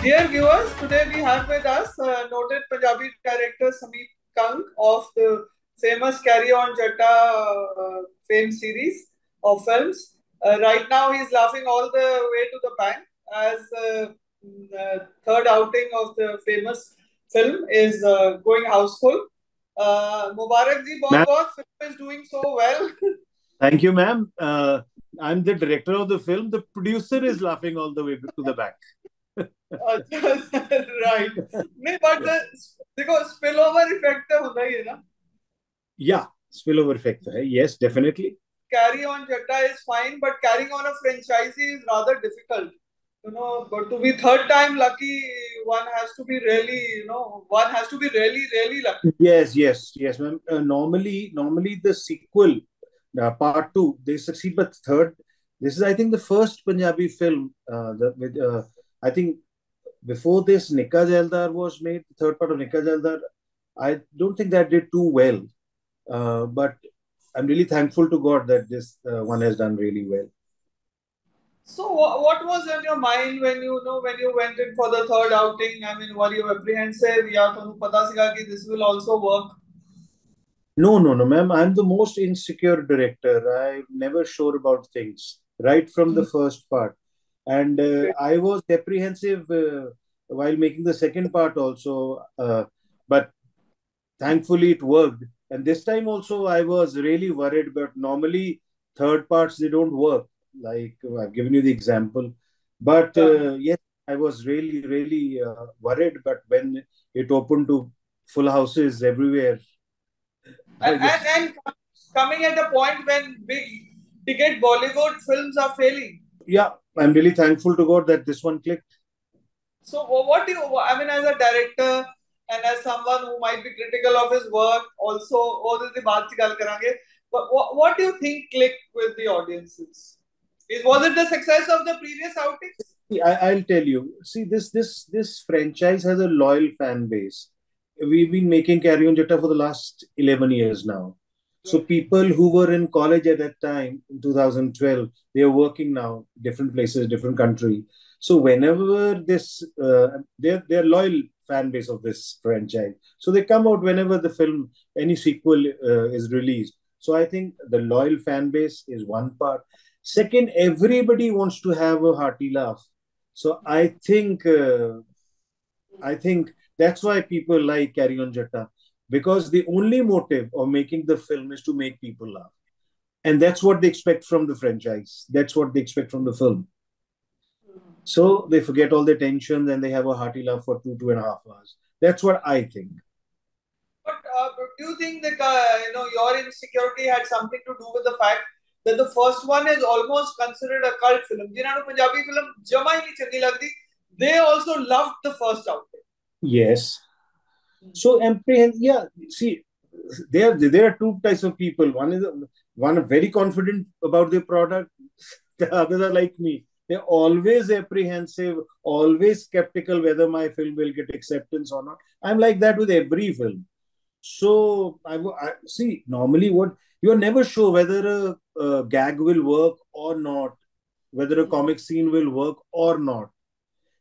Dear viewers, today we have with us noted Punjabi director Smeep Kang of the famous Carry On Jatta fame series of films. Right now, he's laughing all the way to the bank as third outing of the famous film is going houseful. Mubarak ji, Ma'am, बहुत film is doing so well. thank you, ma'am. I'm the director of the film. The producer is laughing all the way to the back. Right. नहीं, but the देखो spillover effect तो होता ही है ना. Yeah, spillover effect. Yes, definitely. Carry on Jatta is fine, but carrying on a franchisee is rather difficult. But to be third time lucky, one has to be really, one has to be really, really lucky. Yes, ma'am. Normally the sequel, part two, they succeed, but third, this is, I think, the first Punjabi film I think before this, Nikah Jaildar was made, the third part of Nikah Jaildar. I don't think that did too well, but I'm really thankful to God that this one has done really well. So, what was in your mind when when you went in for the third outing? I mean, were you apprehensive? या तुमको पता सीगा कि this will also work? No, ma'am. I'm the most insecure director. I'm never sure about things right from the first part. And I was apprehensive while making the second part also. But thankfully it worked. And this time also I was really worried. But normally third parts, they don't work. Like I've given you the example. But yes, I was really worried. But when it opened to full houses everywhere, I just And coming at a point when big ticket Bollywood films are failing. yeah, I'm really thankful to God that this one clicked. So, what do you? I mean, as a director and as someone who might be critical of his work, also, but what do you think clicked with the audiences? Was it the success of the previous outings? I'll tell you. See, this franchise has a loyal fan base. We've been making Carry On Jatta for the last 11 years now. So Right. people who were in college at that time in 2012, they are working now, different places, different country. So whenever they're loyal fan base of this franchise. So they come out whenever the film, any sequel is released. So I think the loyal fan base is one part. Second, everybody wants to have a hearty laugh. So I think that's why people like Carry On Jatta, because the only motive of making the film is to make people laugh, and that's what they expect from the franchise. That's what they expect from the film. So they forget all their tensions and they have a hearty laugh for 2.5 hours. That's what I think. But do you think that your insecurity had something to do with the fact that the first one is almost considered a cult film? जिन्होंने Punjabi film जमा ही नहीं चंगी लगती, they also loved the first outing. Yes. So yeah. See, there are two types of people. One very confident about their product. The others are like me. They're always apprehensive, always skeptical whether my film will get acceptance or not. I'm like that with every film. So I see. Normally, what you're never sure whether a gag will work or not, whether a comic scene will work or not.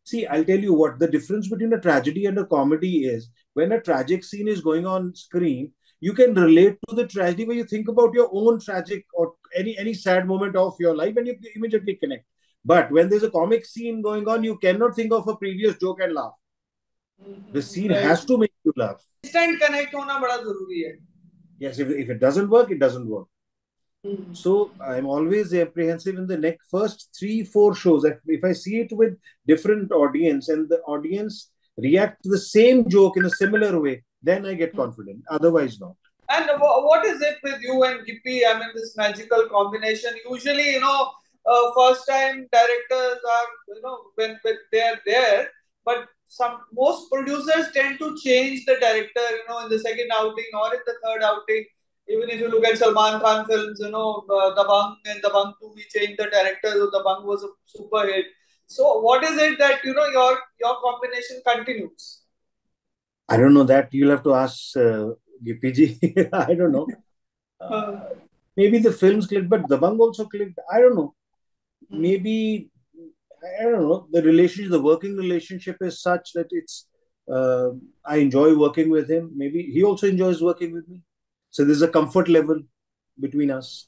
See, I'll tell you what the difference between a tragedy and a comedy is. When a tragic scene is going on screen, you can relate to the tragedy where you think about your own tragic or any sad moment of your life and you immediately connect. But when there's a comic scene going on, you cannot think of a previous joke and laugh. The scene Right. has to make you laugh. Instant connect होना बड़ा जरूरी है. Yes, if it doesn't work, it doesn't work. So I'm always apprehensive in the next first 3-4 shows. If I see it with different audience and the audience react to the same joke in a similar way, then I get confident. Otherwise, not. And what is it with you and Gippy? I mean, this magical combination. Usually, first time directors are, when they're there, but most producers tend to change the director, in the second outing or in the third outing. Even if you look at Salman Khan films, Dabangg and Dabangg 2, we changed the director, so Dabangg was a super hit. So, what is it that, your combination continues? I don't know that. You'll have to ask GPG. I don't know. Maybe the films clicked, but Dabangg also clicked. I don't know. Maybe I don't know, the relationship, the working relationship is such that it's, uh, I enjoy working with him. Maybe he also enjoys working with me. So there's a comfort level between us.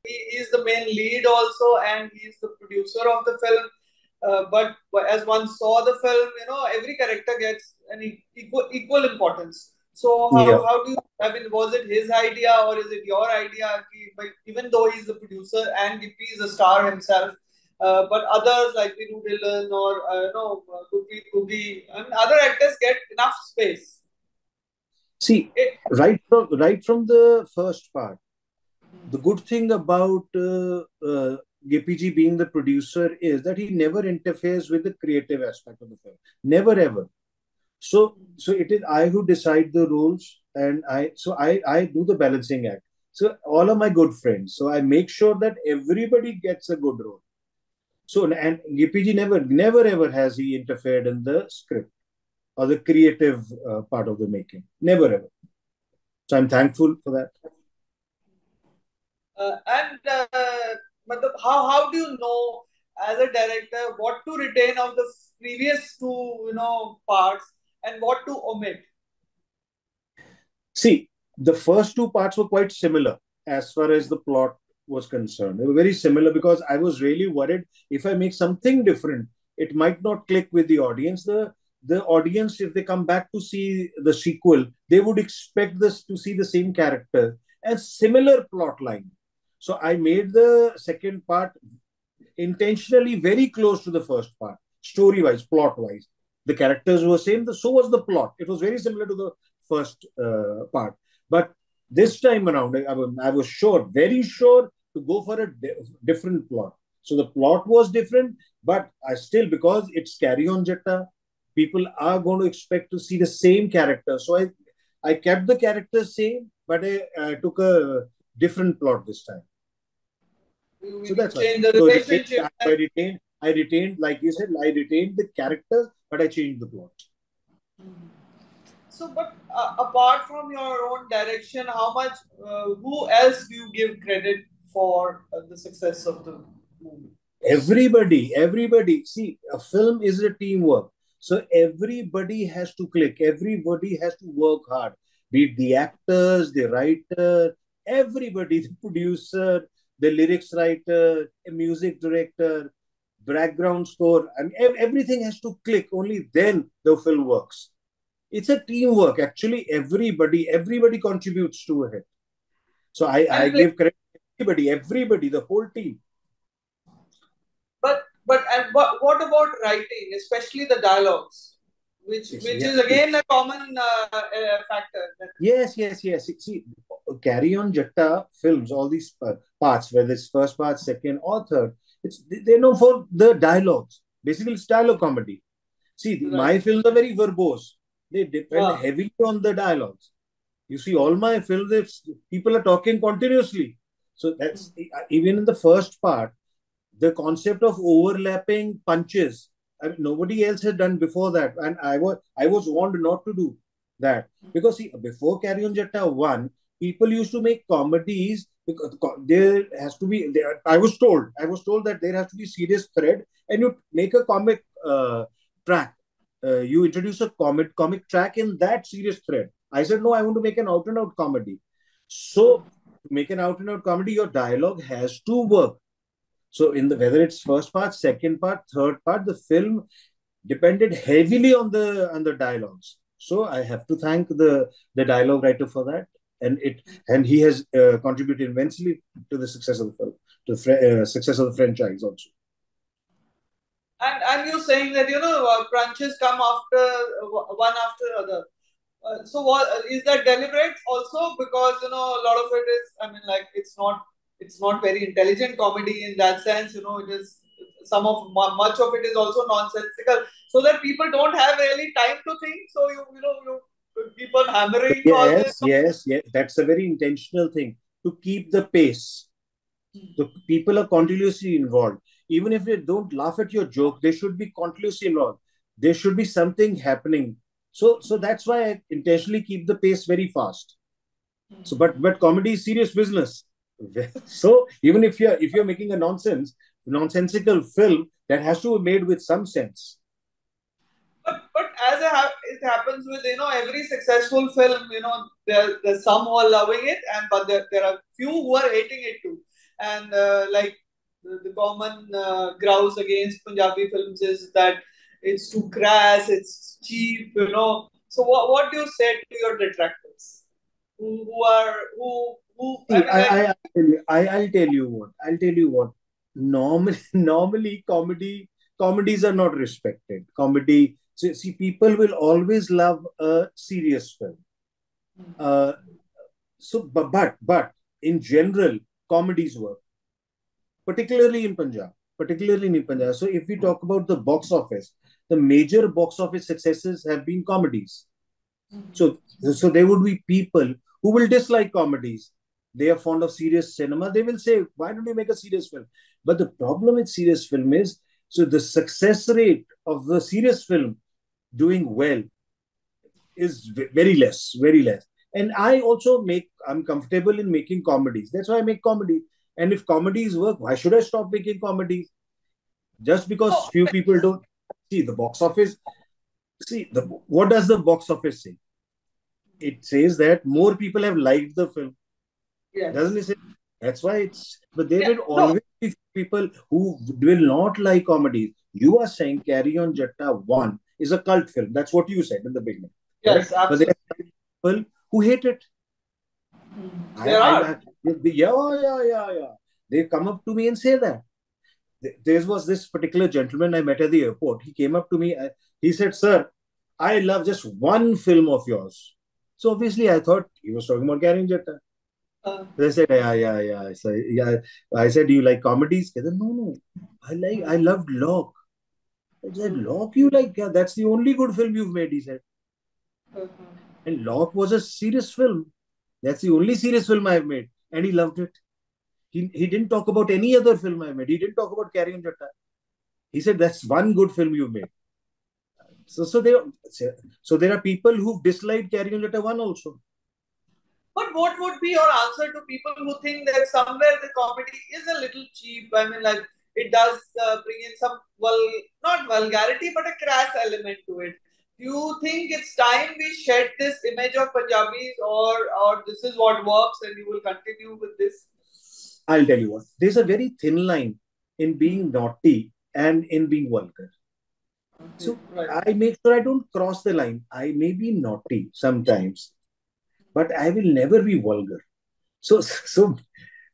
He is the main lead also, and he is the producer of the film. But as one saw the film, every character gets an equal importance. So Yeah. how do you? I mean, was it his idea or is it your idea? Even though he's the producer and Gippy is a star himself, but others like Vinu Dillon or Guppy Googie and other actors get enough space. See, It, right from the first part, the good thing about GPG being the producer is that he never interferes with the creative aspect of the film. Never ever. So it is I who decide the rules, and I do the balancing act. So all of my good friends. So I make sure that everybody gets a good role. So and GPG never ever has he interfered in the script or the creative part of the making. Never ever. So I'm thankful for that. How do you know as a director what to retain of the previous two parts and what to omit? See, the first two parts were quite similar as far as the plot was concerned. They were very similar because I was really worried if I make something different, it might not click with the audience. The audience, if they come back to see the sequel, they would expect this to see the same character and similar plot line. So I made the second part intentionally very close to the first part, story wise, plot wise. The characters were same, so was the plot. It was very similar to the first part. But this time around, I was sure, very sure, to go for a different plot. So the plot was different, but I still, because it's Carry On Jatta, people are going to expect to see the same character. So I kept the characters same, but I took a different plot this time. You So mean you that's why. change the So relationship? I retained, like you said, I retained the characters, but I changed the plot. So, but apart from your own direction, how much? Who else do you give credit for the success of the movie? Everybody. See, a film is a teamwork. So everybody has to click. Everybody has to work hard. Be it the actors, the writer, everybody, the producer, the lyrics writer, a music director, background score, and everything has to click. Only then the film works. It's a teamwork. Actually, everybody contributes to it. So I And play, give credit to everybody, the whole team. what about writing, especially the dialogues, which Yeah. is again a common factor. Yes. See, Carry On Jatta films, all these parts, whether it's first part, second, or third, they're known for the dialogues. Basically, it's dialogue comedy. See, Right. my films are very verbose. They depend Ah. heavily on the dialogues. You see, all my films, people are talking continuously. So that's even in the first part, the concept of overlapping punches. I mean, nobody else had done before that, and I was warned not to do that because see, before Carry On Jatta one, people used to make comedies because there has to be. I was told that there has to be serious thread, and you make a comic track. You introduce a comic track in that serious thread. I said no, I want to make an out and out comedy. So to make an out and out comedy, your dialogue has to work. So in the whether it's first part, second part, third part, the film depended heavily on the dialogues. So I have to thank the dialogue writer for that, and he has contributed immensely to the success of the film, to the success of the franchise also. And you're saying that crunches come after one after other. So what is that deliberate also? Because a lot of it is. I mean, like it's not very intelligent comedy in that sense. It is much of it is also nonsensical, so that people don't have really time to think. So you keep on hammering all this. Yes. That's a very intentional thing to keep the pace. The people are continuously involved. Even if they don't laugh at your joke, they should be continuously involved. There should be something happening. So that's why I intentionally keep the pace very fast. So, but comedy is serious business. So even if you're making a nonsensical film, that has to be made with some sense. But as it happens with every successful film, there's some who are loving it, and but there are few who are hating it too. And like the common grouse against Punjabi films is that it's too crass, it's cheap, So what do you say to your detractors who are who I See, mean like I'll tell you what. I'll tell you what. Normally, normally comedies are not respected. See, people will always love a serious film. Uh, but in general, comedies work, particularly in Punjab. Particularly in Punjab. So if we talk about the box office, the major box office successes have been comedies. So there would be people who will dislike comedies. They are fond of serious cinema. They will say, "Why don't you make a serious film?" But the problem with serious film is, so the success rate of the serious film doing well is very less, very less. And I'm comfortable in making comedies. That's why I make comedy. And if comedies work, why should I stop making comedies? Just because no, few people don't see the box office. What does the box office say? It says that more people have liked the film, doesn't yes, it say? That's why it's. But there yeah, will no, always be people who will not like comedies. You are saying Carry On Jatta 1 is a cult film. That's what you said in the beginning, yes, correct? But there absolutely. are people who hate it. There are. Yeah. They come up to me and say that. There was this particular gentleman I met at the airport. He came up to me. He said, "Sir, I love just one film of yours." So obviously, I thought he was talking about Carrying Jatta. Uh, They said, yeah. So, yeah. I said, "Do you like comedies?" He said, no. I loved Locke. I said, "Locke, you like? Yeah, that's the only good film you've made," he said. And Locke was a serious film. That's the only serious film I've made. And he loved it. He didn't talk about any other film I made. He didn't talk about Carrying Jatta. He said, "That's one good film you've made." So, so there, so there are people who've disliked Carrying Jatta 1 also. But what would be your answer to people who think that somewhere the comedy is a little cheap? I mean, like it does bring in some not vulgarity, but a crass element to it. Do you think it's time we shed this image of Punjabis, or this is what works, and you will continue with this? I'll tell you what. There's a very thin line in being naughty and in being vulgar. Okay, So right. I make sure I don't cross the line. I may be naughty sometimes, but I will never be vulgar.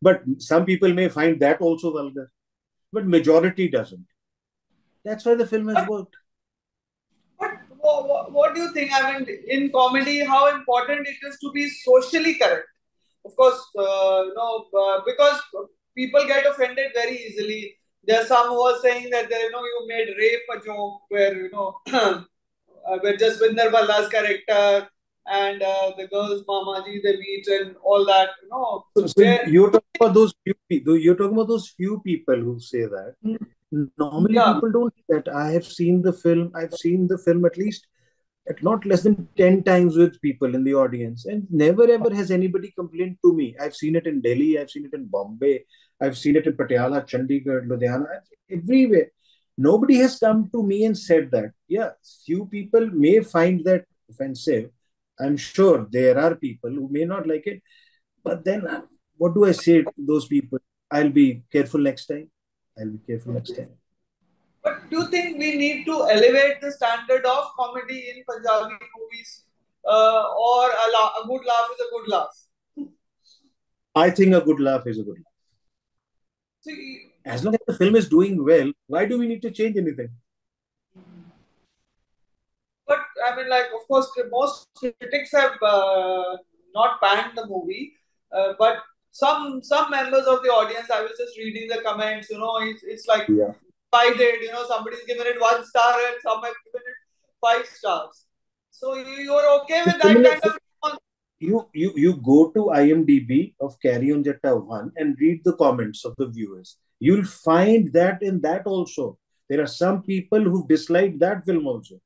But some people may find that also vulgar, but majority doesn't. That's why the film has But worked. what do you think? I mean, in comedy, how important it is to be socially correct? Of course, because people get offended very easily. There are some who are saying that you made rape a joke where where Jaswinder Balla's character and the girls Mama Ji they meet and all that. So Where you're talking about those few people. You're talking about those few people who say that. Normally, yeah, people don't say that. I have seen the film. I've seen the film at not less than 10 times with people in the audience, and never ever has anybody complained to me. I've seen it in Delhi, I've seen it in Bombay, I've seen it in Patiala, Chandigarh, Ludhiana, everywhere. Nobody has come to me and said that. Yeah, few people may find that offensive. I'm sure there are people who may not like it, but then what do I say to those people? I'll be careful next time. I'll be careful next okay. time. But do you think we need to elevate the standard of comedy in Punjabi movies, or a good laugh is a good laugh? I think a good laugh is a good laugh. See, As long as the film is doing well, why do we need to change anything? but I mean, like, of course, most critics have not banned the movie, but some members of the audience, I was just reading the comments. It's like Yeah. divided. Somebody's given it 1 star and some have given it 5 stars. So you're okay So with that similar, kind of response? you go to IMDb of Carry On Jatta 1 and read the comments of the viewers. You'll find that in that also. There are some people who dislike that film also.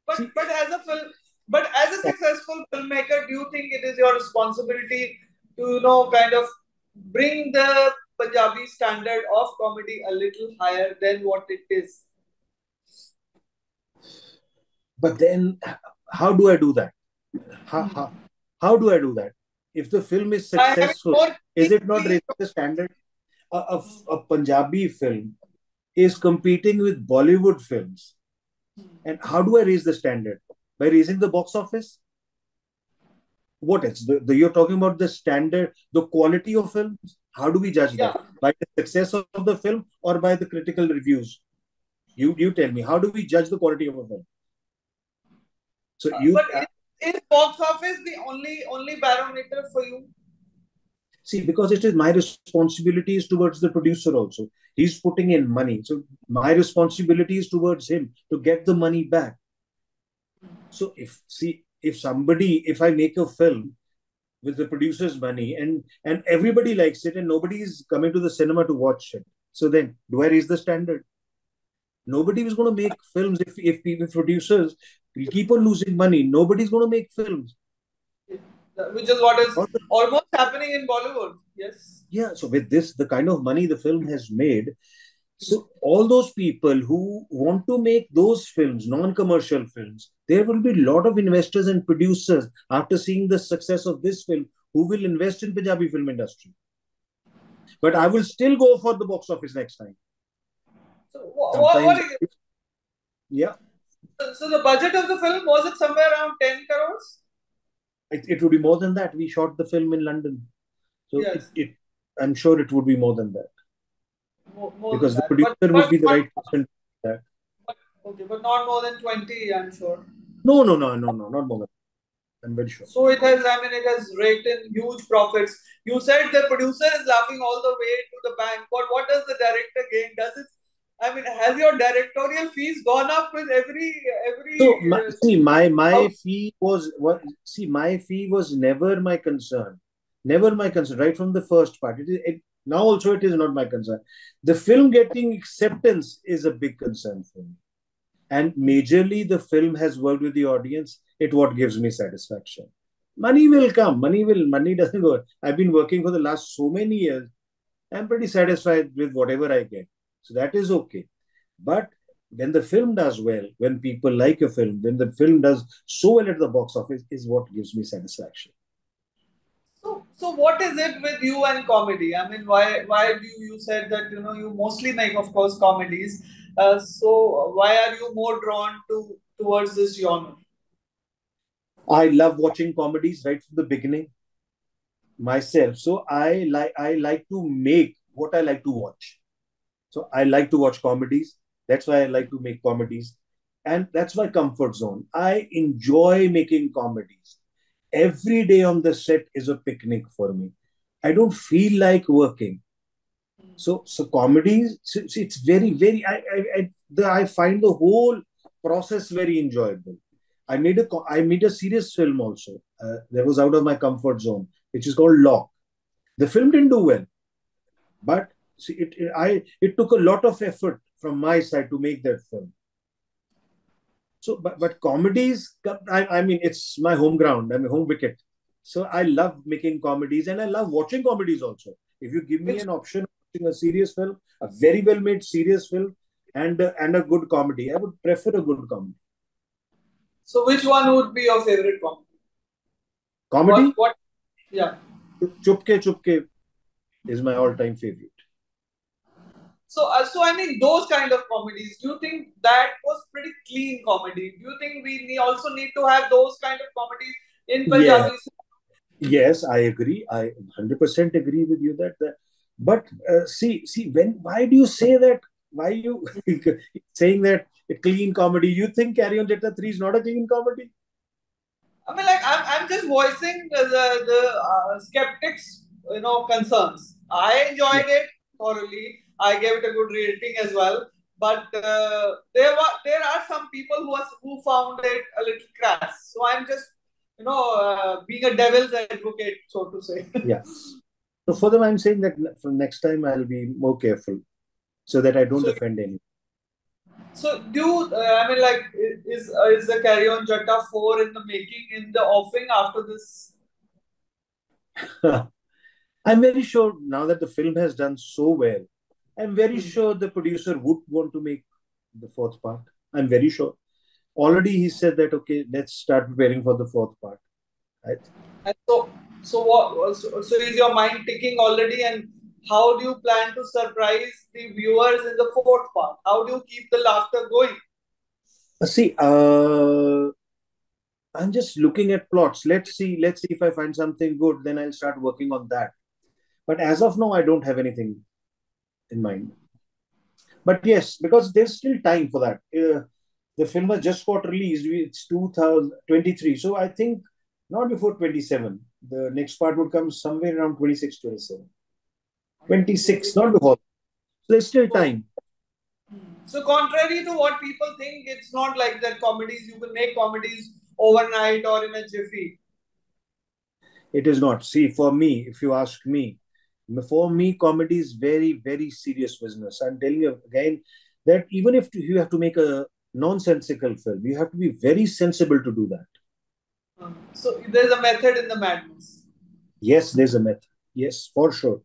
But See, but as a film. But as a successful filmmaker, do you think it is your responsibility to, kind of bring the Punjabi standard of comedy a little higher than what it is? But then, how do I do that? How do I do that? If the film is By having successful, more is it not scenes. raising the standard? A Punjabi film is competing with Bollywood films. And how do I raise the standard? By raising the box office? What else? You're talking about the standard, the quality of films. How do we judge Yeah. that? By the success of the film or by the critical reviews? You tell me. How do we judge the quality of a film? So But is box office the only barometer for you? see, because it is my responsibility is towards the producer also. He's putting in money, so my responsibility is towards him to get the money back. So if I make a film with the producer's money and everybody likes it and nobody is coming to the cinema to watch it, so then do I raise the standard? Nobody is going to make films if producers will keep on losing money. Nobody's going to make films. Which is what is almost happening in Bollywood. Yes. Yeah. So with this, the kind of money the film has made, so all those people who want to make those films, non-commercial films, there will be a lot of investors and producers after seeing the success of this film who will invest in Punjabi film industry. But I will still go for the box office next time. So Sometimes, yeah. So the budget of the film, was it somewhere around 10 crores? It would be more than that. We shot the film in London. So Yes. I'm sure it would be more than that. More because than the that. producer would be the right person to do that. Okay, but not more than 20, I'm sure. No, not more than that. I'm very sure. So it has raked in huge profits. You said the producer is laughing all the way to the bank, but what does the director gain? Has your directorial fees gone up with every? So my fee was never my concern. Never my concern, right from the first part. Now also it is not my concern. The film getting acceptance is a big concern for me. And majorly the film has worked with the audience. It what gives me satisfaction. Money will come. Money doesn't go. I've been working for the last so many years. I'm pretty satisfied with whatever I get. So that is okay. But when the film does well, when people like a film, when the film does so well at the box office, is what gives me satisfaction. So what is it with you and comedy? Why do you said that you mostly make, of course, comedies. So why are you more drawn towards this genre? I love watching comedies right from the beginning myself. So I like to make what I like to watch. So I like to watch comedies. That's why I like to make comedies. And that's my comfort zone. I enjoy making comedies. Every day on the set is a picnic for me. I don't feel like working. So comedies, it's very, very, I find the whole process very enjoyable. I made a serious film also that was out of my comfort zone, which is called Lock. The film didn't do well, but see, it took a lot of effort from my side to make that film. So, but comedies, it's my home ground. I'm a home wicket. So I love making comedies and I love watching comedies also. If you give me Which an option of watching a serious film, a very well made serious film, and a good comedy, I would prefer a good comedy. so which one would be your favorite comedy? Comedy, What? Yeah. Chupke Chupke is my all time favorite. So those kind of comedies. Do you think that was pretty clean comedy? Do you think we also need to have those kind of comedies in Yeah, Punjabi? yes, I agree. I 100% agree with you that. But why do you say that? Why you saying that a clean comedy? You think Carry On Jatta 3 is not a clean comedy? I'm just voicing the skeptics, concerns. I Yeah. enjoyed it thoroughly. I gave it a good rating as well. But there are some people who found it a little crass. So I'm just being a devil's advocate, so to say. Yeah. So for them, I'm saying that from next time I'll be more careful so that I don't So offend anyone. So I mean, like, is the Carry On Jatta 4 in the making, in the offing after this? I'm very sure now that the film has done so well, I'm very Hmm. sure the producer would want to make the fourth part. I'm very sure. Already he said that, okay, let's start preparing for the fourth part. Right? And so is your mind ticking already? And how do you plan to surprise the viewers in the fourth part? How do you keep the laughter going? See, I'm just looking at plots. Let's see if I find something good, then I'll start working on that. But as of now, I don't have anything in mind. But yes, because there's still time for that. The film has just got released. It's 2023. So I think not before 27. The next part would come somewhere around 26, 27. 26, not before. So there's still So, time. so contrary to what people think, it's not like that comedies, you can make comedies overnight or in a jiffy. It is not. See, for me, if you ask me, for me, comedy is very, very serious business. I'm telling you again that even if you have to make a nonsensical film, you have to be very sensible to do that. So there's a method in the madness. Yes, there's a method. Yes, for sure.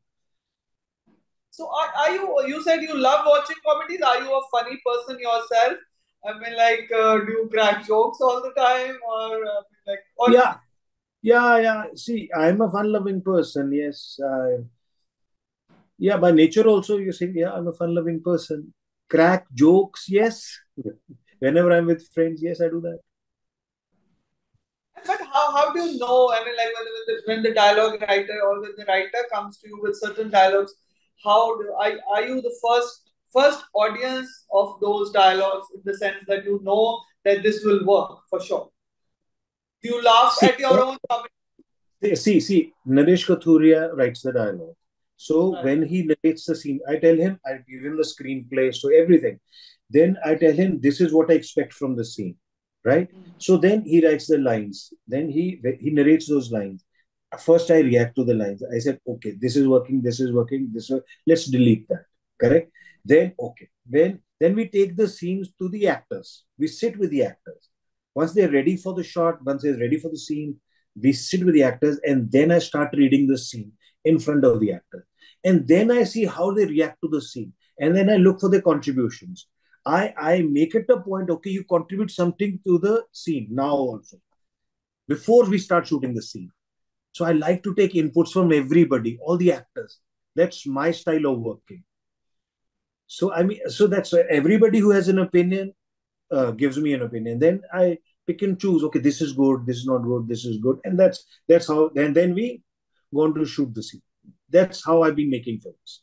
So are you said you love watching comedies? Are you a funny person yourself? I mean, like, do you crack jokes all the time, or like, or Yeah, yeah, yeah. See, I'm a fun-loving person. Yes, yeah. By nature, also, you say, yeah, I'm a fun-loving person. Crack jokes, yes. Whenever I'm with friends, yes, I do that. but how do you know? I mean, like when the dialogue writer or when the writer comes to you with certain dialogues, are you the first audience of those dialogues in the sense that you know that this will work for sure? Do you laugh See, at your own comedy? see, Naresh Kathuria writes the dialogue. So Right. when he narrates the scene, I tell him, I give him the screenplay, so everything. Then I tell him, this is what I expect from the scene, right? So then he writes the lines. Then he narrates those lines. First, I react to the lines. I said, okay, this is working, this is working, let's delete that. Correct? Then, okay. Then we take the scenes to the actors. We sit with the actors. Once they're ready for the shot, once they're ready for the scene, we sit with the actors, and then I start reading the scene in front of the actor. And then I see how they react to the scene. And then I look for their contributions. I make it a point, okay, you contribute something to the scene now also, before we start shooting the scene. So I like to take inputs from everybody, all the actors. That's my style of working. So I mean, so that's everybody who has an opinion gives me an opinion. Then I pick and choose. Okay, this is good. This is not good. This is good, and that's how. Then we go on to shoot the scene. That's how I've been making films.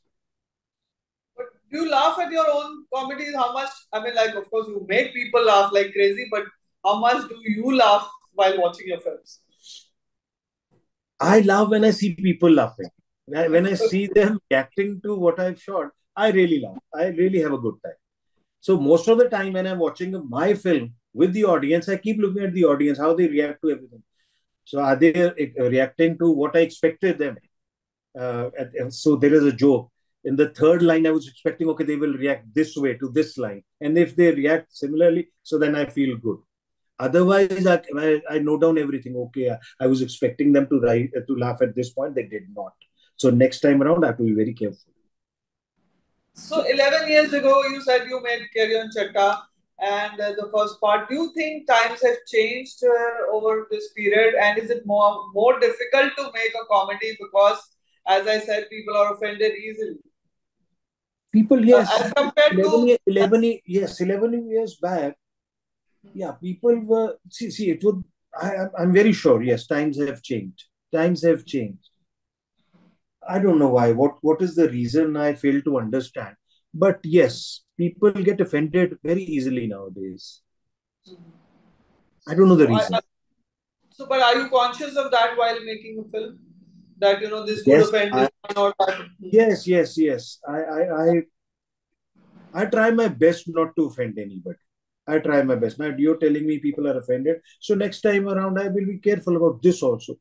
But do you laugh at your own comedies? How much? I mean, like, of course, you make people laugh like crazy, but how much do you laugh while watching your films? I love when I see people laughing. When I see them reacting to what I've shot, I really laugh. I really have a good time. So most of the time when I'm watching my film with the audience, I keep looking at the audience, how they react to everything. So are they reacting to what I expected them? So there is a joke. In the third line, I was expecting, okay, they will react this way to this line. And if they react similarly, so then I feel good. Otherwise, I note down everything. Okay, I was expecting them to laugh at this point. They did not. So next time around, I have to be very careful. So 11 years ago, you said you made Carry On Chatta and the first part. Do you think times have changed over this period? And is it more difficult to make a comedy because, as I said, people are offended easily People, yes, as compared 11, to yes, 11 years back, yeah, people were, see, it would, I'm very sure, yes, times have changed. Times have changed. I don't know why. What is the reason? I fail to understand. But yes, people get offended very easily nowadays. I don't know the so reason. so. But are you conscious of that while making a film? That this could Yes, offend this one or that. yes. I try my best not to offend anybody. I try my best. Now you're telling me people are offended, so next time around I will be careful about this also.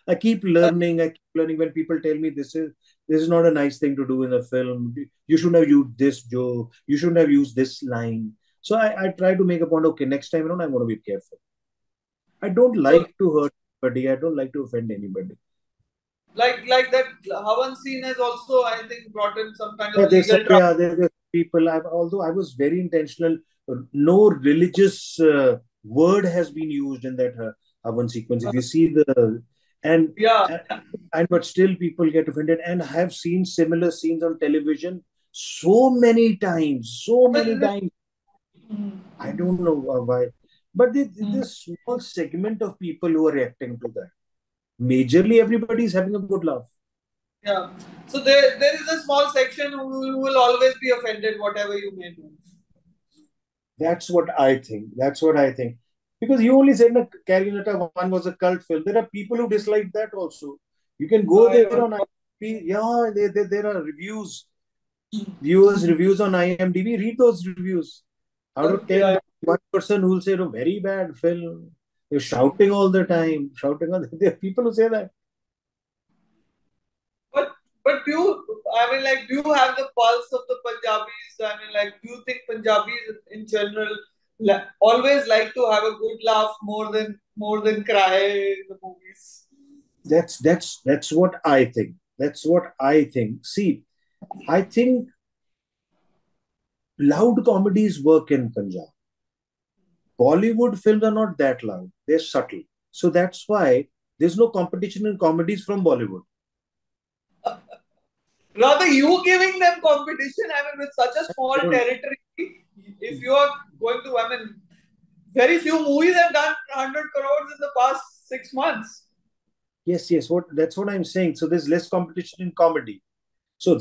I keep learning. I keep learning when people tell me this is not a nice thing to do in a film. You shouldn't have used this joke. You shouldn't have used this line. So I try to make a point, okay, next time around, I'm going to be careful. I don't So like to hurt anybody. I don't like to offend anybody. like that Havan scene has also, I think, brought in some kind of Yeah, there's some, legal trouble. yeah, there's people. Although I was very intentional, no religious word has been used in that Havan sequence. If you see and Yeah. and but still people get offended. And I have seen similar scenes on television so many times. I don't know why, but this small segment of people who are reacting to that. Majorly, everybody is having a good laugh. Yeah. So there is a small section who will always be offended, whatever you may do. That's what I think. That's what I think. Because you only said that Carriolata 1 was a cult film. There are people who dislike that also. You can go I there don't on know. IMDb. Yeah, there are reviews, viewers' reviews on IMDb. Read those reviews. Out of Okay. 10, one person who will say, "No, very bad film." They're shouting all the time. Shouting all the, there are people who say that. But but do you, I mean, like, do you have the pulse of the Punjabis? I mean, like, do you think Punjabis in general always like to have a good laugh more than cry in the movies? That's what I think. That's what I think. See, I think loud comedies work in Punjab. Bollywood films are not that loud. They're subtle. So that's why there's no competition in comedies from Bollywood. Rather, you giving them competition. I mean, with such a small I don't, territory, if you are going to, I mean, very few movies have done 100 crores in the past 6 months. yes. That's what I'm saying. So there's less competition in comedy. So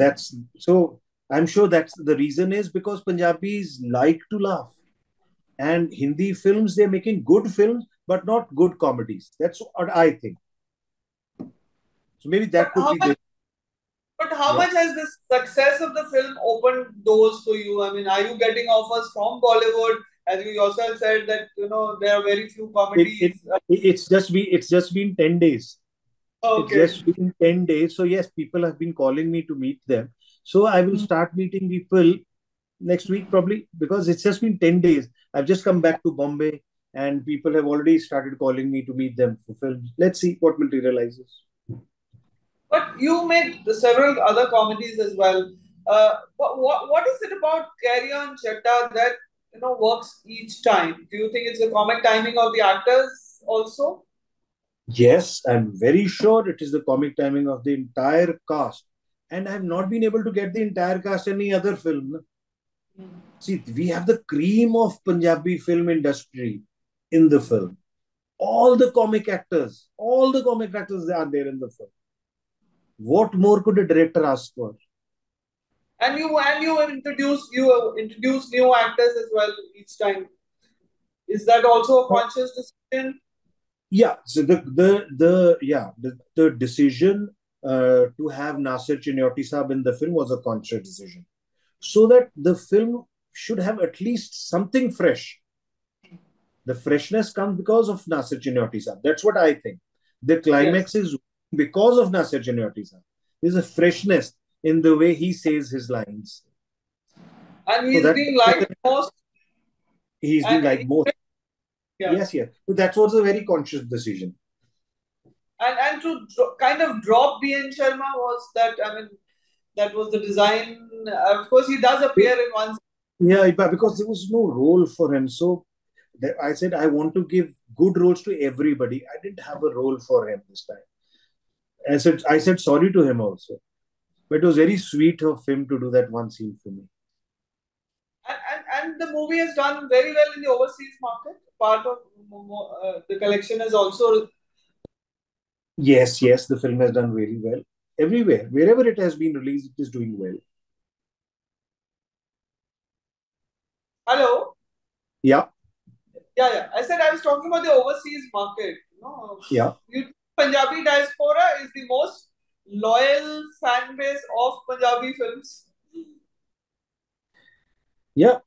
I'm sure that's the reason is because Punjabis like to laugh. And Hindi films, they're making good films, but not good comedies. That's what I think. So maybe But that could how be much? the But how yeah. much has this success of the film opened doors for you? I mean, are you getting offers from Bollywood? As you yourself said that there are very few It, it comedies. it's just been 10 days. It's Okay. just been 10 days. So, yes, people have been calling me to meet them. So, I will start meeting people next week probably because it's just been 10 days. I've just come back to Bombay and people have already started calling me to meet them for films. Let's see what materializes. But you made several other comedies as well. What is it about Carry On Jatta that works each time? Do you think it's the comic timing of the actors also? Yes, I'm very sure it is the comic timing of the entire cast. And I have not been able to get the entire cast any other film. See, we have the cream of Punjabi film industry in the film. All the comic actors are there in the film. What more could a director ask for? And you introduce new actors as well each time. Is that also a conscious decision? Yeah, so the decision to have Nasir Chinyotti Saab in the film was a conscious decision, so that the film should have at least something fresh. The freshness comes because of Nasir Chinyotti Saab. That's what I think. The Yes. climax is because of Nasir Chinyotti Saab. There's a freshness in the way he says his lines. And So he's that being liked most. he's been And like most. yeah. Yes, yes. So that was a very conscious decision. And to kind of drop B.N. Sharma was that, I mean, that was the design. Of course, he does appear in one. Yeah, but because there was no role for him. So I said, I want to give good roles to everybody. I didn't have a role for him this time. I said sorry to him also. But it was very sweet of him to do that one scene for me. And the movie has done very well in the overseas market. Part of the collection is also. Yes, the film has done really well. Everywhere, wherever it has been released, it is doing well. Hello? Yeah, Yeah. I said I was talking about the overseas market. yeah, Punjabi diaspora is the most loyal fan base of Punjabi films. yeah.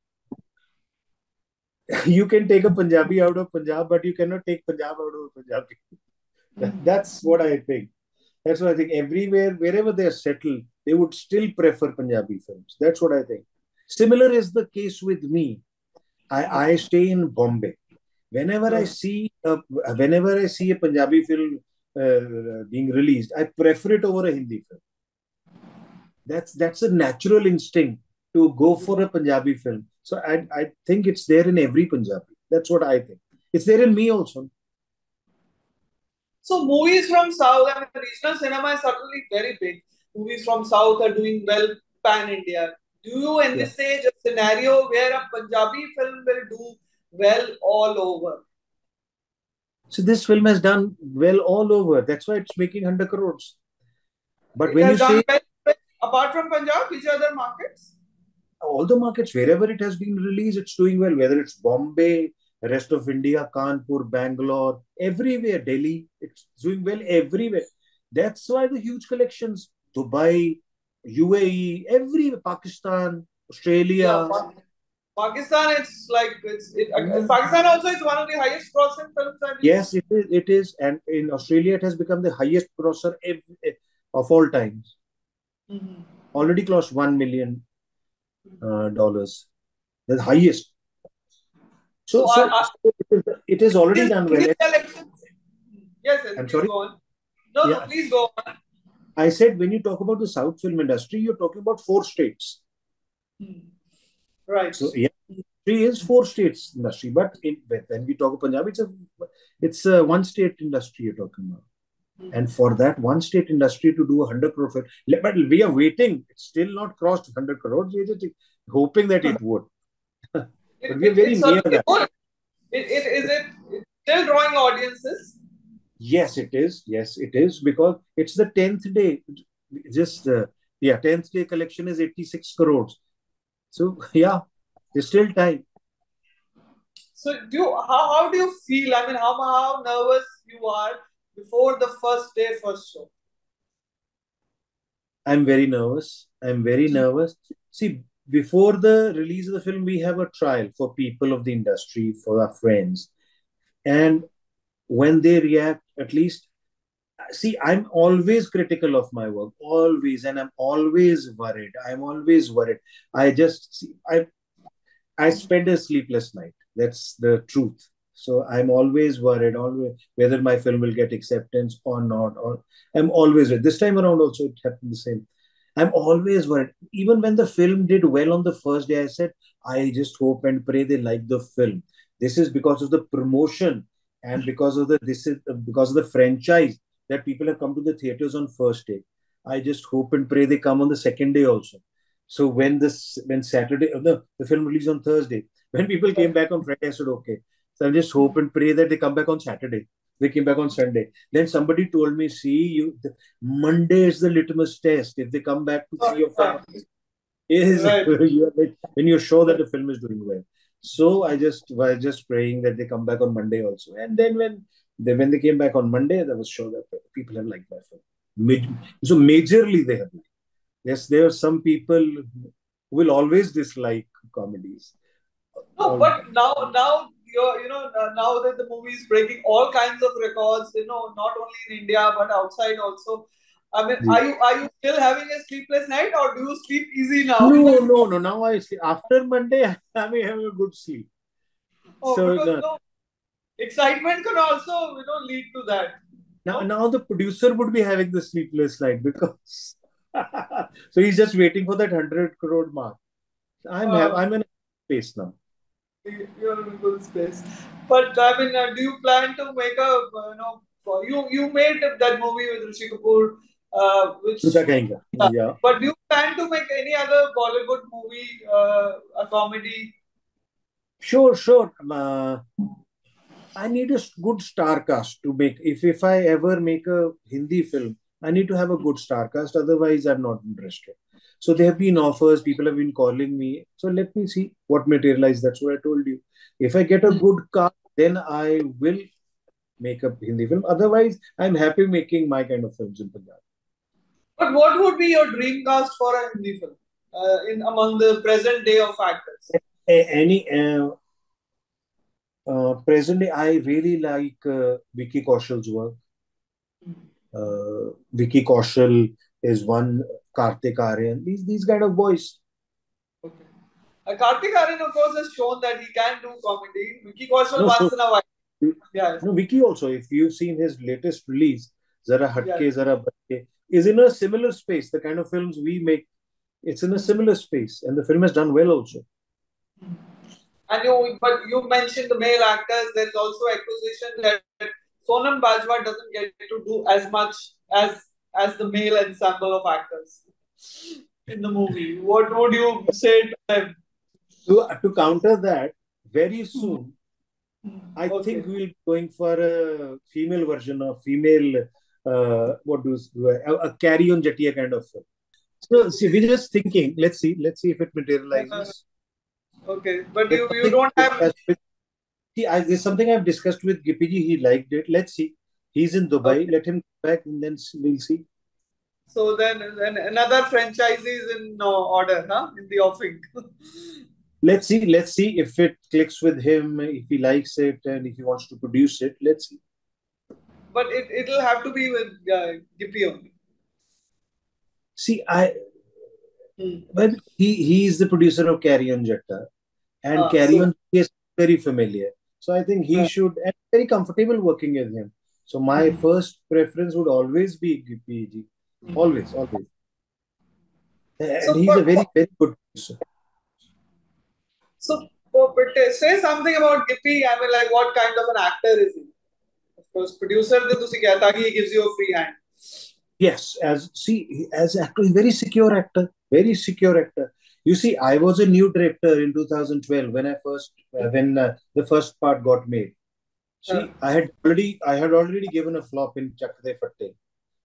You can take a Punjabi out of Punjab, but you cannot take Punjab out of Punjabi. That's what I think. That's what I think. Everywhere, wherever they are settled, they would still prefer Punjabi films. That's what I think. Similar is the case with me. I stay in Bombay. Whenever I Okay. see a, whenever I see a Punjabi film being released, I prefer it over a Hindi film. That's a natural instinct to go for a Punjabi film. So I think it's there in every Punjabi. That's what I think. It's there in me also. So movies from South, I mean, regional cinema is certainly very big. Movies from South are doing well pan India. Do you Yeah. envisage a scenario where a Punjabi film will do well all over? So this film has done well all over. That's why it's making 100 crores. But It when you has done say well apart from Punjab, which other markets? all the markets, wherever it has been released, it's doing well. Whether it's Bombay, rest of India, Kanpur, Bangalore, everywhere, Delhi, it's doing well everywhere. That's why the huge collections, Dubai, UAE, everywhere, Pakistan, Yeah, Australia. Pakistan. It's like Yeah. Pakistan also is one of the highest grossing films, I believe. Yes, it is. It is, and in Australia, it has become the highest grosser of all times. Mhm. Already crossed $1 million, the highest. So, So so, so it is already done well. his collections. Yes, yes. I'm Please sorry. go on. No, no. Yeah, Please go on. I said when you talk about the South film industry, you're talking about four states. Hmm. Right. So yeah, three is four states industry, but when we talk of Punjab, it's a one state industry you're talking about. And for that one state industry to do 100 crore film, but we are waiting. It's still not crossed 100 crores. We're just hoping that it would, but we are very It's near certainly that. good. It's still drawing audiences. Yes, it is. Yes, it is because it's the 10th day. Just yeah, 10th day collection is 86 crores. So yeah, there's still time. So how do you feel? I mean, how nervous you are before the first day, first show? I'm very nervous. I'm very nervous. See, before the release of the film, we have a trial for people of the industry, for our friends. And when they react, at least, see, I'm always critical of my work, always. And I'm always worried. I'm always worried. I just, see, I spend a sleepless night. That's the truth. So I'm always worried, always whether my film will get acceptance or not. Or I'm always worried. This time around also it happened the same. I'm always worried. Even when the film did well on the first day, I said, I just hope and pray they like the film. This is because of the promotion and because of the this is because of the franchise that people have come to the theaters on first day. I just hope and pray they come on the second day also. So when Saturday, no, the film released on Thursday. When people came back on Friday, I said, okay. So I just hope and pray that they come back on Saturday. They came back on Sunday. Then somebody told me, see, Monday is the litmus test. If they come back to see your film, is Right. you are like, when you're sure that the film is doing well. So I just was just praying that they come back on Monday also. And then when they came back on Monday, I was sure that people have liked my film. So majorly they have liked. Yes, there are some people who will always dislike comedies. No, All, but now now that the movie is breaking all kinds of records, not only in India but outside also. I mean, are you still having a sleepless night or do you sleep easy now? no, no, no. Now I see after Monday, I may have a good sleep. Oh, So because no excitement can also lead to that. No. now the producer would be having the sleepless night because so he's just waiting for that 100 crore mark. Uh, I'm in a space now. you're in a good space. But I mean, do you plan to make a you made that movie with Rishi Kapoor, which Rucha Kahinga. Yeah. but do you plan to make any other Bollywood movie, a comedy? Sure, sure. I need a good star cast to make. If I ever make a Hindi film, I need to have a good star cast. Otherwise, I'm not interested. So there have been offers. People have been calling me. So let me see what materialize. That's what I told you. If I get a good cast, then I will make a Hindi film. Otherwise, I'm happy making my kind of films in Punjab. But what would be your dream cast for a Hindi film in among the present day of actors? Any presently, I really like Vicky Kaushal's work. Vicky Kaushal is one, Kartik Aryan. These kind of boys. Okay. Kartik Aryan, of course, has shown that he can do comedy. Vicky Kaushal No, once so in a while. Yes, no, Vicky also, if you've seen his latest release, Zara yes. Hatke, Zara Batke, is in a similar space. The kind of films we make, it's in a similar space, and the film has done well also. But you mentioned the male actors. There is also accusation that Sonam Bajwa doesn't get to do as much as as the male ensemble of actors in the movie. What would you say to them? To counter that, very soon, I think Okay. we'll be going for a female version of female, what do a carry on Jatia kind of film. So, see, we're just thinking, let's see if it Uh, materializes. okay, but There's you something don't I've have. discussed with, there's something I've discussed with Gipiji. He liked it. Let's see. He's in Dubai. Okay. Let him come back and then we'll see. So then another franchise is in order, huh? In the offing. Let's see if it clicks with him, if he likes it, and if he wants to produce it. Let's see. But it'll have to be with Gippy only. See, I Hmm. well, he is the producer of Carry On Jatta, and Carry So On is very familiar. So I think he uh, should, and very comfortable working with him. So my first preference would always be PG, always, always. And so he's a very, very good producer. so but say something about Gippy. I mean, like what kind of an actor is he? Of course, producer the तुसी कहता कि he gives you a free hand. Yes, as actor, very secure actor, very secure actor. You see, I was a new director in 2012 when when the first part got made. Uh, See, I had already given a flop in Chak De Fatte.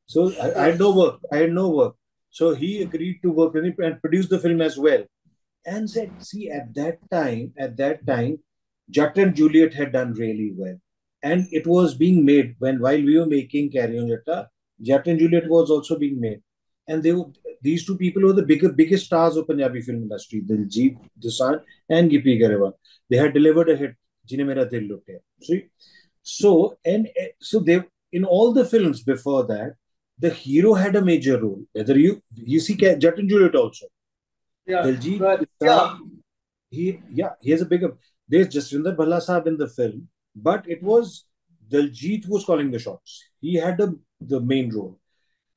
So I uh, had no work. I had no work. So he agreed to work with me and produce the film as well. And said, see, at that time, Jatt and Juliet had done really well. And it was being made when while we were making Carry On Jatta, Jatt and Juliet was also being made. And these two people were the biggest stars of Punjabi film industry, Diljit Dosanjh and Gippy Garewal. They had delivered a hit, Jine Mera Dil Lutya. See, so they in all the films before that, the hero had a major role. Whether you see Jatt and Juliet also, yeah, Diljit but Dosanjh, yeah. he has a bigger. There's Jaswinder Bhalla Saab in the film, but it was Diljit who was calling the shots. He had the main role.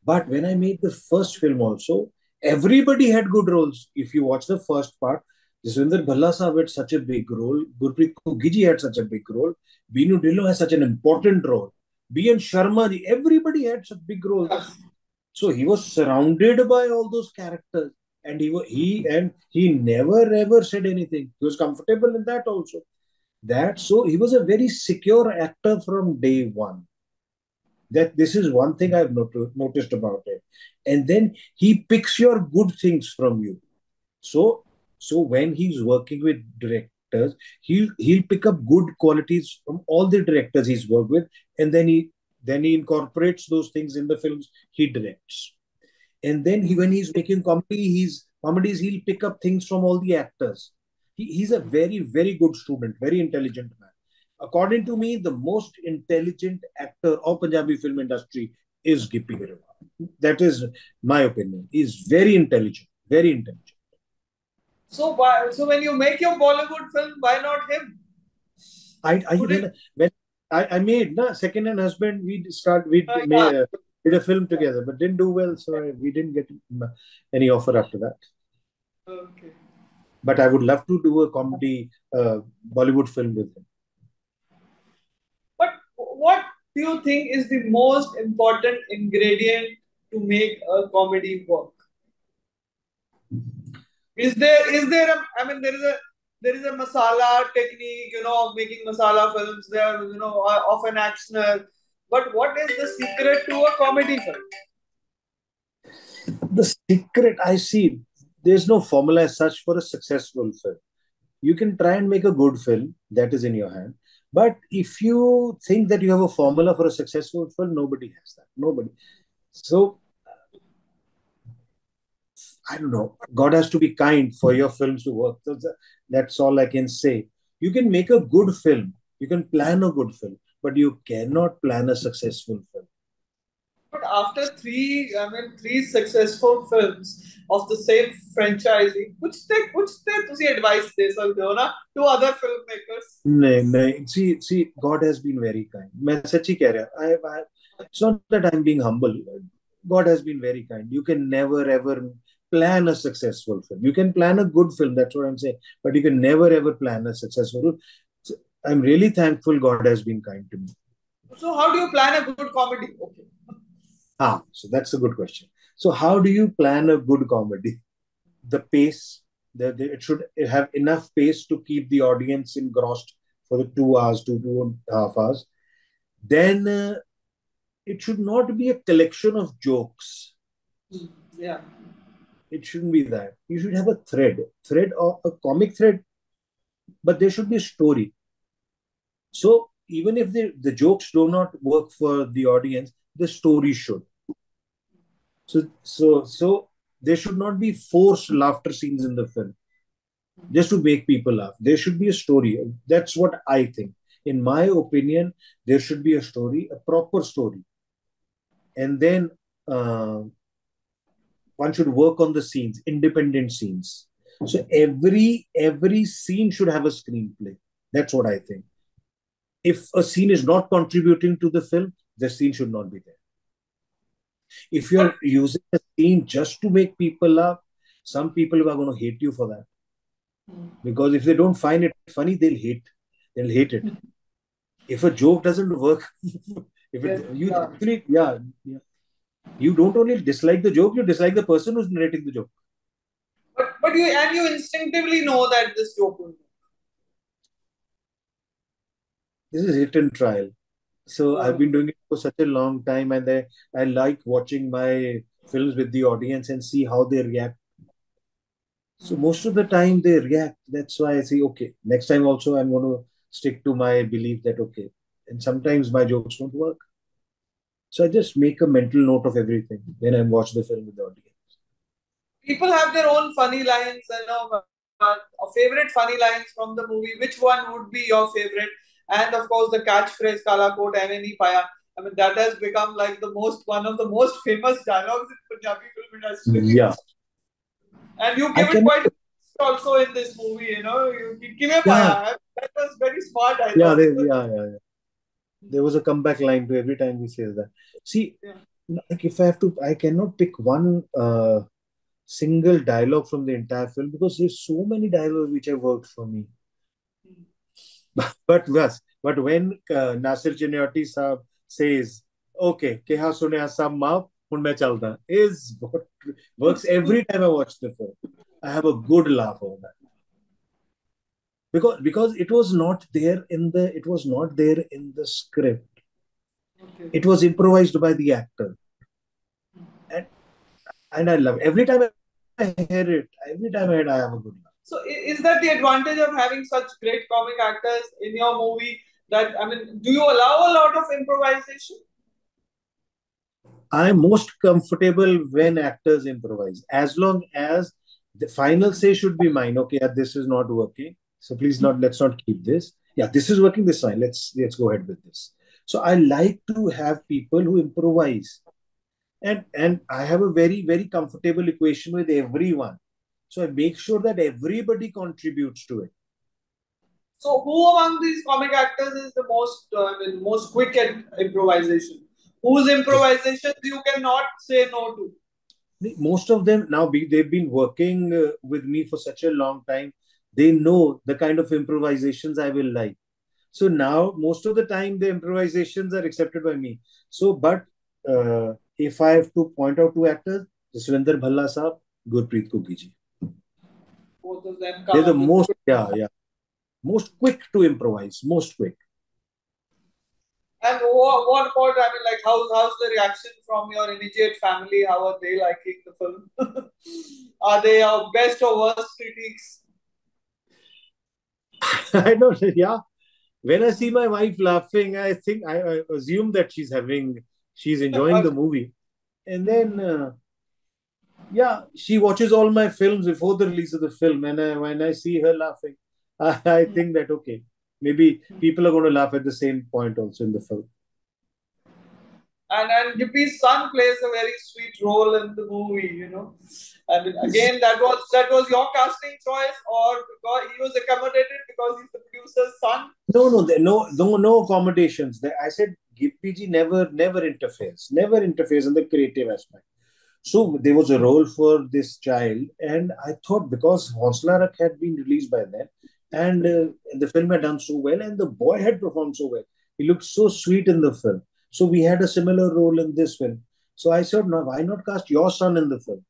But when I made the first film also, everybody had good roles. If you watch the first part, Jaswinder Bhalla Saab had such a big role. Gurpreet Giji had such a big role. Binu Dhillon has such an important role. B.N. Sharma, everybody had such big roles. So he was surrounded by all those characters, and he never ever said anything. He was comfortable in that also. That so he was a very secure actor from day one. That this is one thing I've noticed about it. And then he picks your good things from you. So when he's working with directors, he'll pick up good qualities from all the directors he's worked with, and then he incorporates those things in the films he directs. And then when he's making comedies, he'll pick up things from all the actors. He's a very, very good student, very intelligent man. According to me, the most intelligent actor of Punjabi film industry is Gippy Garewal. That is my opinion. He's very intelligent, very intelligent. So when you make your Bollywood film, why not him? I Could it? when I made Second Hand Husband, Yeah. did a film together, but didn't do well, so we didn't get any offer after that. Okay. But I would love to do a comedy Bollywood film with him. But what do you think is the most important ingredient to make a comedy work? Is there a I mean there is a masala technique, of making masala films. There, of an actioner. But what is the secret to a comedy film? The secret I see, there's no formula as such for a successful film. You can try and make a good film, that is in your hand. But if you think that you have a formula for a successful film, nobody has that. Nobody. So I don't know. God has to be kind for your films to work. That's all I can say. You can make a good film. You can plan a good film, but you cannot plan a successful film. But after three successful films, of the same franchisee, कुछ तुसी advice दे सकते हो ना to other filmmakers? नहीं नहीं, see, God has been very kind. मैं सच्ची कह रहा, it's not that I'm being humble. God has been very kind. You can never ever plan a successful film. You can plan a good film, that's what I'm saying, but you can never ever plan a successful film. So I'm really thankful God has been kind to me. So how do you plan a good comedy? Okay. So that's a good question. So how do you plan a good comedy? The pace, it should have enough pace to keep the audience engrossed for the 2 hours, 2.5 hours. Then it should not be a collection of jokes. Yeah. It shouldn't be that. You should have a thread or a comic thread, but there should be a story. So even if the jokes do not work for the audience, the story should. So there should not be forced laughter scenes in the film just to make people laugh. There should be a story. That's what I think. In my opinion, there should be a story, a proper story. And then one should work on the scenes, independent scenes. So every scene should have a screenplay. That's what I think. If a scene is not contributing to the film, the scene should not be there. If you're using a scene just to make people laugh, some people are going to hate you for that. Because if they don't find it funny, they'll hate it. If a joke doesn't work, you don't only dislike the joke, you dislike the person who's narrating the joke. But you instinctively know that this joke will work. This is hit and trial. So I've been doing it for such a long time, and I like watching my films with the audience and see how they react. So most of the time they react. That's why I say, okay, next time also I'm going to stick to my belief that, okay, and sometimes my jokes don't work. So I just make a mental note of everything when I watch the film with the audience. People have their own funny lines, favorite funny lines from the movie. Which one would be your favorite? And of course, the catchphrase "Kala Kot Aime Nahi Paya." I mean, that has become like one of the most famous dialogues in Punjabi film industry. Yeah. And you give it quite also in this movie, that was very smart, I thought. Yeah. There was a comeback line to every time he says that. See, like if I have to, I cannot pick one single dialogue from the entire film because there's so many dialogues which have worked for me. But when Nasir Chinioti Saab says, "Okay, keha sunya sab maaf, hun main chalda," is what works every time I watch the film. I have a good laugh over that. Because it was not there in the script. It was improvised by the actor. And I love it. Every time I hear it, I have a good laugh. So is that the advantage of having such great comic actors in your movie? That, I mean, do you allow a lot of improvisation? I'm most comfortable when actors improvise, as long as the final say should be mine. Okay, this is not working, so please let's not keep this. Yeah, this is working this time. Let's go ahead with this. So I like to have people who improvise, and I have a very very comfortable equation with everyone. So I make sure that everybody contributes to it. So who among these comic actors is the most quick at improvisation? Whose improvisations you cannot say no to? Most of them now they've been working with me for such a long time. They know the kind of improvisations I will like. So now most of the time the improvisations are accepted by me. So, but if I have to point out two actors, Jaswinder Bhalla Saab, Gurpreet Kuki ji. Both of them They're the most, most quick to improvise, most quick. And what about, I mean, like, how's the reaction from your immediate family? How are they liking the film? Are they our best or worst critics? I don't know, yeah. When I see my wife laughing, I think I assume that she's enjoying the movie. And then, she watches all my films before the release of the film. And when I see her laughing, I think that, okay, maybe people are going to laugh at the same point also in the film. and Gippy's son plays a very sweet role in the movie. I mean, again, that was your casting choice, or because he was accommodated because he's the producer's son? No accommodations. I said Gippy ji never interferes in the creative aspect. So there was a role for this child, and I thought because Hausla Rakh had been released by then, and the film had done so well, and the boy had performed so well. He looked so sweet in the film. So we had a similar role in this film. So I said, no, why not cast your son in the film?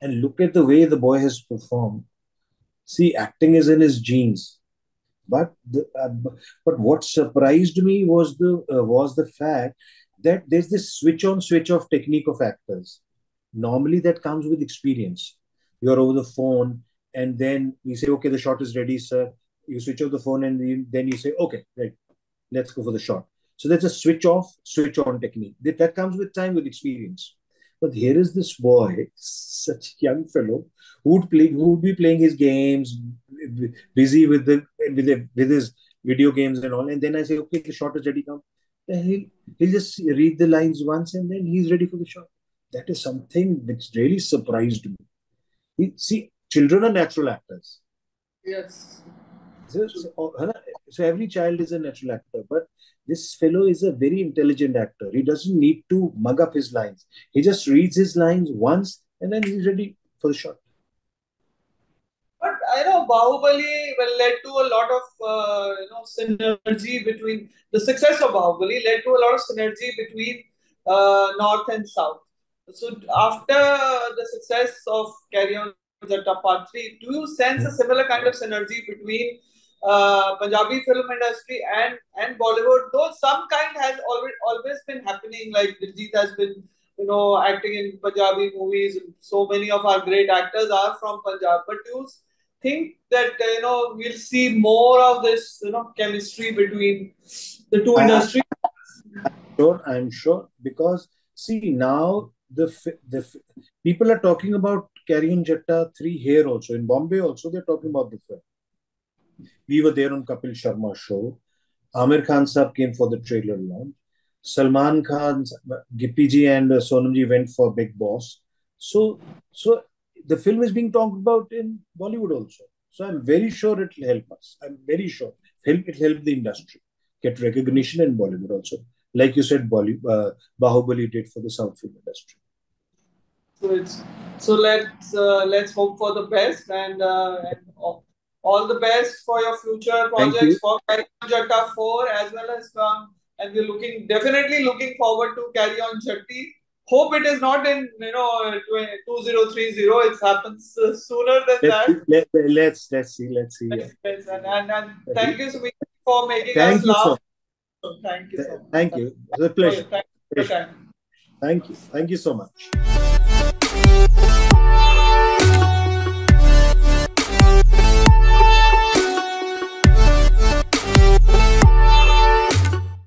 And look at the way the boy has performed. See, acting is in his genes. But what surprised me was the fact that there's this switch on, switch off technique of actors. Normally, that comes with experience. You're over the phone, and then we say, "Okay, the shot is ready, sir." You switch off the phone, and then you say, "Okay, right, let's go for the shot." So that's a switch off, switch on technique. That comes with time, with experience. But here is this boy, such a young fellow, who would be playing his games, busy with his video games and all. And then I say, okay, the shot is ready now. Then he'll just read the lines once, and then he's ready for the shot. That is something which really surprised me. See, children are natural actors. Yes. So every child is a natural actor, but this fellow is a very intelligent actor. He doesn't need to mug up his lines. He just reads his lines once, and then he's ready for the shot. But I know Bahubali led to a lot of synergy between the success of Bahubali led to a lot of synergy between North and South. So after the success of Carry On Jatta Part 3, do you sense a similar kind of synergy between Punjabi film industry and Bollywood? Though some kind has always been happening, like Diljit has been acting in Punjabi movies. So many of our great actors are from Punjab. But do you think that we'll see more of this chemistry between the two industries? I'm sure, because see now the people are talking about Carry On Jatta 3 here also in Bombay also they're talking about the film. We were there on Kapil Sharma's show. Amir Khan sahab came for the trailer launch. Salman Khan, Gippy ji and Sonam ji went for Big Boss. So the film is being talked about in Bollywood also. So I'm very sure it will help us. I'm very sure it will help the industry get recognition in Bollywood also. Like you said, Bahubali did for the South film industry. So let's hope for the best and all the best for your future projects for Carry On Jatta 4 as well as and we're definitely looking forward to Carry On Jatti. Hope it is not in 2030. It happens sooner than that. Let's see. And thank you so much for making us laugh. Thank you so much. Thank you. It was a pleasure. Thank you for your time. Thank you so much.